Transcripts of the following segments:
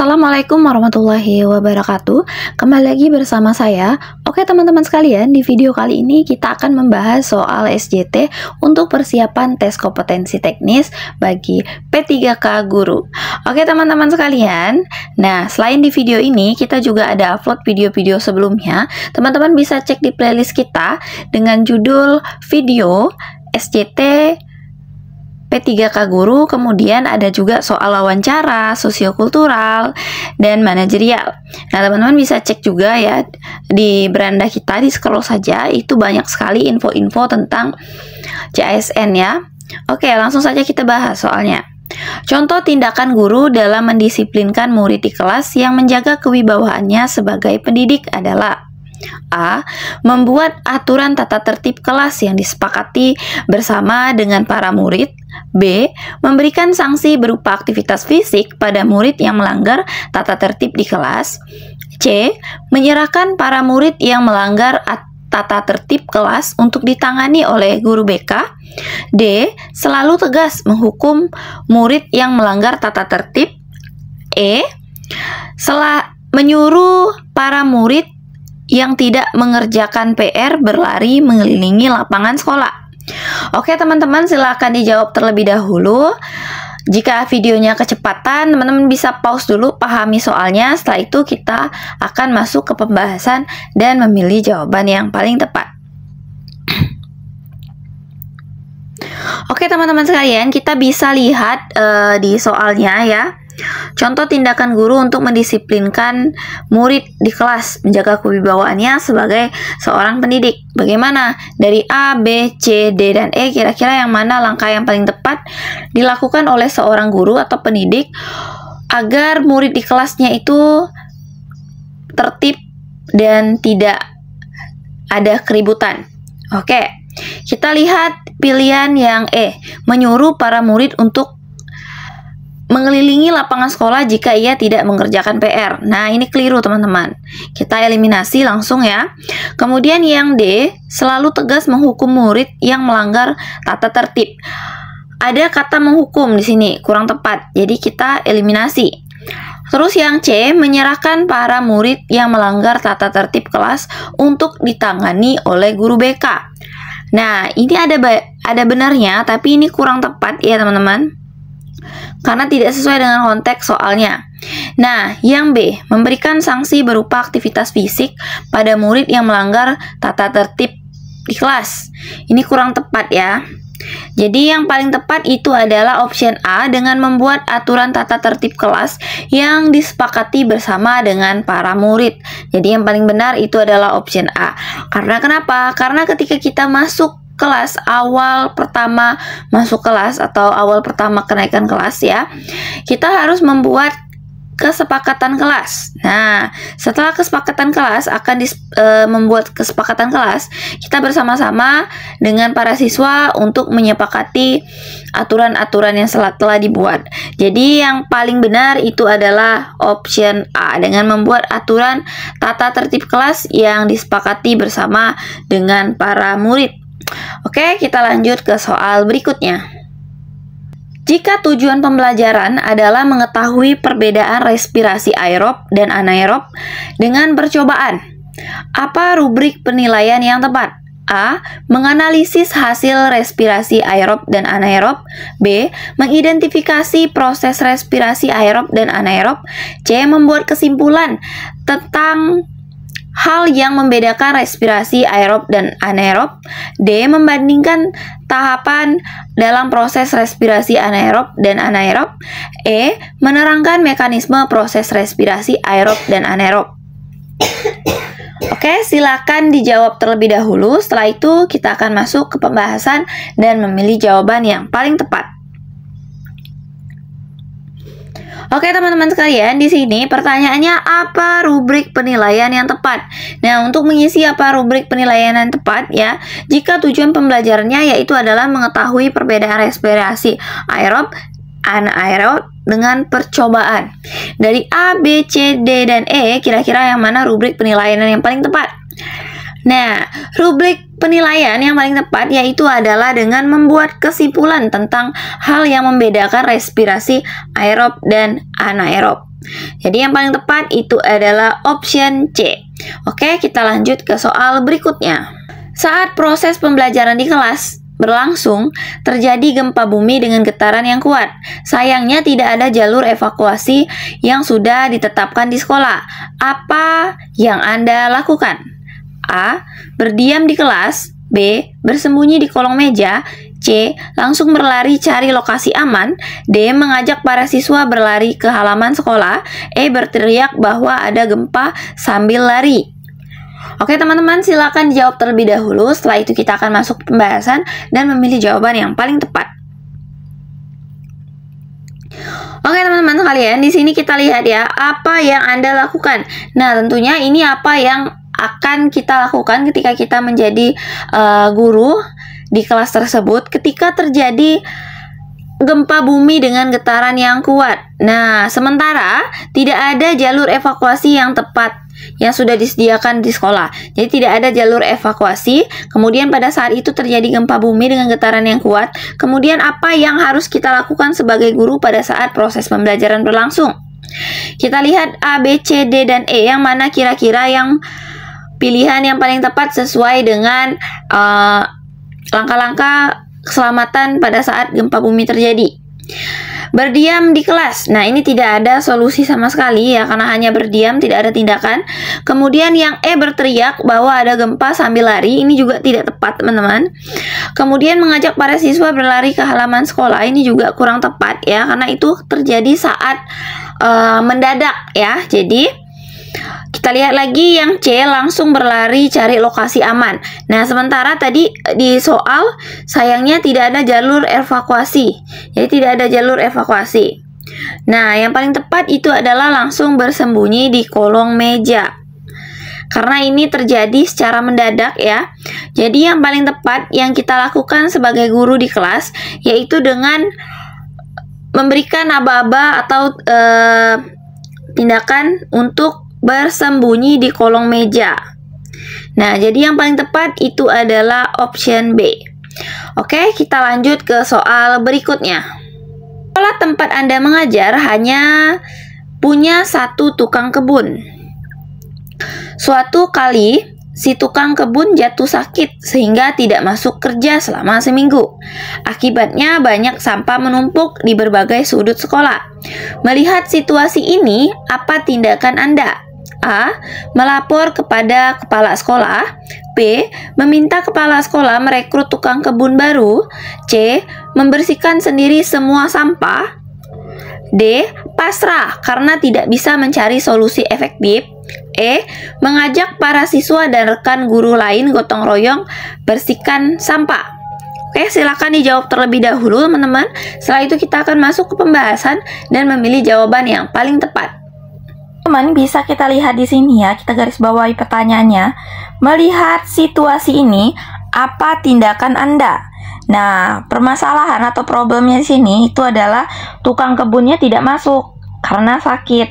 Assalamualaikum warahmatullahi wabarakatuh. Kembali lagi bersama saya. Oke teman-teman sekalian, di video kali ini kita akan membahas soal SJT untuk persiapan tes kompetensi teknis bagi P3K Guru. Oke teman-teman sekalian, nah selain di video ini kita juga ada upload video-video sebelumnya. Teman-teman bisa cek di playlist kita dengan judul video SJT P3K Guru, kemudian ada juga soal wawancara, sosiokultural, dan manajerial. Nah, teman-teman bisa cek juga ya di beranda kita, di scroll saja, itu banyak sekali info-info tentang CASN ya. Oke, langsung saja kita bahas soalnya. Contoh tindakan guru dalam mendisiplinkan murid di kelas yang menjaga kewibawaannya sebagai pendidik adalah: A. Membuat aturan tata tertib kelas yang disepakati bersama dengan para murid. B. Memberikan sanksi berupa aktivitas fisik pada murid yang melanggar tata tertib di kelas. C. Menyerahkan para murid yang melanggar tata tertib kelas untuk ditangani oleh guru BK. D. Selalu tegas menghukum murid yang melanggar tata tertib. E. Menyuruh para murid yang tidak mengerjakan PR berlari mengelilingi lapangan sekolah. Oke teman-teman, silakan dijawab terlebih dahulu. Jika videonya kecepatan, teman-teman bisa pause dulu, pahami soalnya. Setelah itu kita akan masuk ke pembahasan dan memilih jawaban yang paling tepat. Oke teman-teman sekalian, kita bisa lihat di soalnya ya. Contoh tindakan guru untuk mendisiplinkan murid di kelas, menjaga kewibawaannya sebagai seorang pendidik. Bagaimana? Dari A, B, C, D, dan E, kira-kira yang mana langkah yang paling tepat dilakukan oleh seorang guru atau pendidik agar murid di kelasnya itu tertib dan tidak ada keributan? Oke, kita lihat pilihan yang E, menyuruh para murid untuk mengelilingi lapangan sekolah jika ia tidak mengerjakan PR. Nah, ini keliru teman-teman. Kita eliminasi langsung ya. Kemudian yang D, selalu tegas menghukum murid yang melanggar tata tertib. Ada kata menghukum di sini, kurang tepat. Jadi kita eliminasi. Terus yang C, menyerahkan para murid yang melanggar tata tertib kelas untuk ditangani oleh guru BK. Nah, ini ada benarnya, tapi ini kurang tepat ya teman-teman, karena tidak sesuai dengan konteks soalnya. Nah, yang B, memberikan sanksi berupa aktivitas fisik pada murid yang melanggar tata tertib di kelas. Ini kurang tepat ya. Jadi yang paling tepat itu adalah option A, dengan membuat aturan tata tertib kelas yang disepakati bersama dengan para murid. Jadi yang paling benar itu adalah option A. Karena kenapa? Karena ketika kita masuk kelas, awal pertama masuk kelas atau awal pertama kenaikan kelas ya, kita harus membuat kesepakatan kelas. Nah, setelah kesepakatan kelas akan membuat kesepakatan kelas, kita bersama-sama dengan para siswa untuk menyepakati aturan-aturan yang telah dibuat. Jadi yang paling benar itu adalah option A, dengan membuat aturan tata tertib kelas yang disepakati bersama dengan para murid. Oke, kita lanjut ke soal berikutnya. Jika tujuan pembelajaran adalah mengetahui perbedaan respirasi aerob dan anaerob dengan percobaan, apa rubrik penilaian yang tepat? A. Menganalisis hasil respirasi aerob dan anaerob. B. Mengidentifikasi proses respirasi aerob dan anaerob. C. Membuat kesimpulan tentang hal yang membedakan respirasi aerob dan anaerob. D. Membandingkan tahapan dalam proses respirasi anaerob dan anaerob. E. Menerangkan mekanisme proses respirasi aerob dan anaerob. Oke, silakan dijawab terlebih dahulu. Setelah itu kita akan masuk ke pembahasan dan memilih jawaban yang paling tepat. Oke teman-teman sekalian, di sini pertanyaannya apa rubrik penilaian yang tepat? Nah, untuk mengisi apa rubrik penilaian yang tepat ya, jika tujuan pembelajarannya yaitu adalah mengetahui perbedaan respirasi aerob, anaerob dengan percobaan. Dari A, B, C, D, dan E, kira-kira yang mana rubrik penilaian yang paling tepat? Nah, rubrik penilaian yang paling tepat yaitu adalah dengan membuat kesimpulan tentang hal yang membedakan respirasi aerob dan anaerob. Jadi yang paling tepat itu adalah option C. Oke, kita lanjut ke soal berikutnya. Saat proses pembelajaran di kelas berlangsung, terjadi gempa bumi dengan getaran yang kuat. Sayangnya tidak ada jalur evakuasi yang sudah ditetapkan di sekolah. Apa yang Anda lakukan? A. Berdiam di kelas. B. Bersembunyi di kolong meja. C. Langsung berlari cari lokasi aman. D. Mengajak para siswa berlari ke halaman sekolah. E. Berteriak bahwa ada gempa sambil lari. Oke teman-teman, silakan dijawab terlebih dahulu. Setelah itu kita akan masuk ke pembahasan dan memilih jawaban yang paling tepat. Oke teman-teman sekalian, di sini kita lihat ya, apa yang Anda lakukan. Nah, tentunya ini apa yang akan kita lakukan ketika kita menjadi guru di kelas tersebut ketika terjadi gempa bumi dengan getaran yang kuat. Nah, sementara tidak ada jalur evakuasi yang tepat yang sudah disediakan di sekolah. Jadi tidak ada jalur evakuasi. Kemudian pada saat itu terjadi gempa bumi dengan getaran yang kuat. Kemudian apa yang harus kita lakukan sebagai guru pada saat proses pembelajaran berlangsung? Kita lihat A, B, C, D, dan E. Yang mana kira-kira yang pilihan yang paling tepat sesuai dengan langkah-langkah keselamatan pada saat gempa bumi terjadi. Berdiam di kelas. Nah, ini tidak ada solusi sama sekali ya, karena hanya berdiam, tidak ada tindakan. Kemudian yang E, berteriak bahwa ada gempa sambil lari. Ini juga tidak tepat, teman-teman. Kemudian mengajak para siswa berlari ke halaman sekolah. Ini juga kurang tepat ya, karena itu terjadi saat mendadak ya. Jadi kita lihat lagi yang C, langsung berlari cari lokasi aman. Nah, sementara tadi di soal sayangnya tidak ada jalur evakuasi. Jadi tidak ada jalur evakuasi. Nah, yang paling tepat itu adalah langsung bersembunyi di kolong meja. Karena ini terjadi secara mendadak ya. Jadi yang paling tepat yang kita lakukan sebagai guru di kelas yaitu dengan memberikan aba-aba atau tindakan untuk bersembunyi di kolong meja. Nah, jadi yang paling tepat itu adalah option B. Oke, kita lanjut ke soal berikutnya. Sekolah tempat Anda mengajar hanya punya satu tukang kebun. Suatu kali, si tukang kebun jatuh sakit sehingga tidak masuk kerja selama seminggu. Akibatnya banyak sampah menumpuk di berbagai sudut sekolah. Melihat situasi ini, apa tindakan Anda? A. Melapor kepada kepala sekolah. B. Meminta kepala sekolah merekrut tukang kebun baru. C. Membersihkan sendiri semua sampah. D. Pasrah karena tidak bisa mencari solusi efektif. E. Mengajak para siswa dan rekan guru lain gotong royong bersihkan sampah. Oke, silakan dijawab terlebih dahulu teman-teman. Setelah itu kita akan masuk ke pembahasan dan memilih jawaban yang paling tepat. Teman, bisa kita lihat di sini ya, kita garis bawahi pertanyaannya. Melihat situasi ini, apa tindakan Anda? Nah, permasalahan atau problemnya di sini itu adalah tukang kebunnya tidak masuk karena sakit.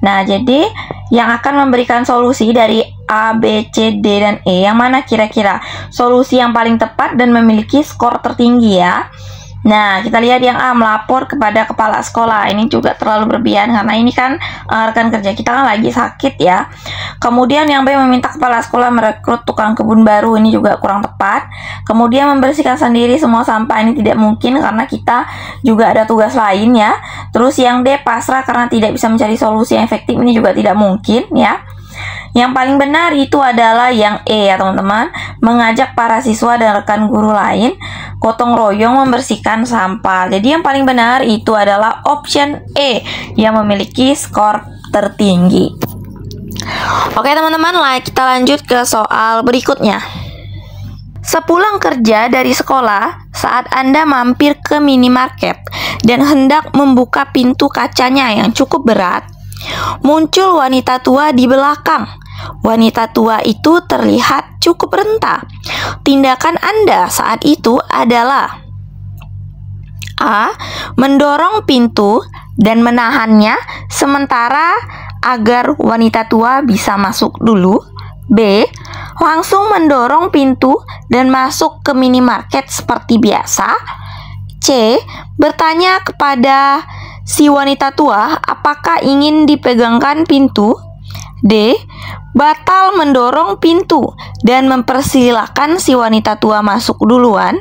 Nah, jadi yang akan memberikan solusi dari A, B, C, D, dan E, yang mana kira-kira solusi yang paling tepat dan memiliki skor tertinggi ya? Nah, kita lihat yang A, melapor kepada kepala sekolah. Ini juga terlalu berlebihan karena ini kan rekan kerja kita kan lagi sakit ya. Kemudian yang B, meminta kepala sekolah merekrut tukang kebun baru. Ini juga kurang tepat. Kemudian membersihkan sendiri semua sampah. Ini tidak mungkin karena kita juga ada tugas lain ya. Terus yang D, pasrah karena tidak bisa mencari solusi yang efektif. Ini juga tidak mungkin ya. Yang paling benar itu adalah yang E ya teman-teman, mengajak para siswa dan rekan guru lain gotong royong membersihkan sampah. Jadi yang paling benar itu adalah option E yang memiliki skor tertinggi. Oke teman-teman, kita lanjut ke soal berikutnya. Sepulang kerja dari sekolah, saat Anda mampir ke minimarket dan hendak membuka pintu kacanya yang cukup berat, muncul wanita tua di belakang. Wanita tua itu terlihat cukup renta. Tindakan Anda saat itu adalah A. Mendorong pintu dan menahannya sementara agar wanita tua bisa masuk dulu. B. Langsung mendorong pintu dan masuk ke minimarket seperti biasa. C. Bertanya kepada si wanita tua apakah ingin dipegangkan pintu? D. Batal mendorong pintu dan mempersilahkan si wanita tua masuk duluan.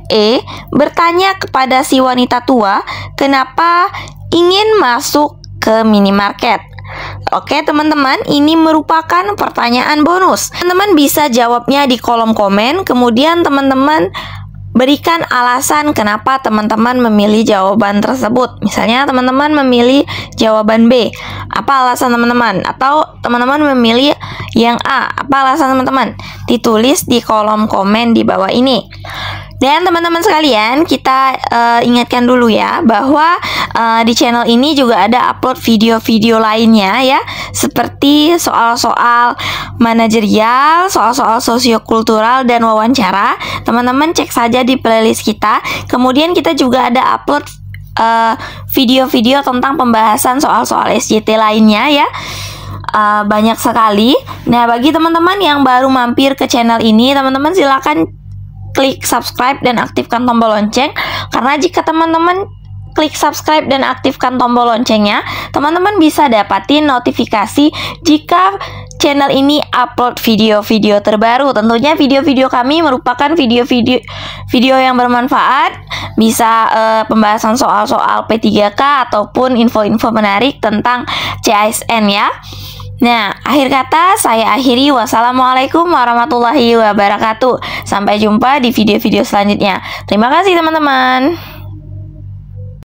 E. Bertanya kepada si wanita tua kenapa ingin masuk ke minimarket. Oke teman-teman, ini merupakan pertanyaan bonus. Teman-teman bisa jawabnya di kolom komen. Kemudian teman-teman berikan alasan kenapa teman-teman memilih jawaban tersebut. Misalnya teman-teman memilih jawaban B, apa alasan teman-teman? Atau teman-teman memilih yang A, apa alasan teman-teman? Ditulis di kolom komen di bawah ini. Dan teman-teman sekalian, kita ingatkan dulu ya bahwa di channel ini juga ada upload video-video lainnya ya, seperti soal-soal manajerial, soal-soal sosiokultural dan wawancara. Teman-teman cek saja di playlist kita. Kemudian kita juga ada upload video-video tentang pembahasan soal-soal SJT lainnya ya. Banyak sekali. Nah, bagi teman-teman yang baru mampir ke channel ini, teman-teman silakan klik subscribe dan aktifkan tombol lonceng, karena jika teman-teman klik subscribe dan aktifkan tombol loncengnya, teman-teman bisa dapatin notifikasi jika channel ini upload video-video terbaru. Tentunya video-video kami merupakan video yang bermanfaat, bisa pembahasan soal-soal P3K ataupun info-info menarik tentang CASN ya. Nah, akhir kata saya akhiri. Wassalamualaikum warahmatullahi wabarakatuh. Sampai jumpa di video-video selanjutnya. Terima kasih teman-teman.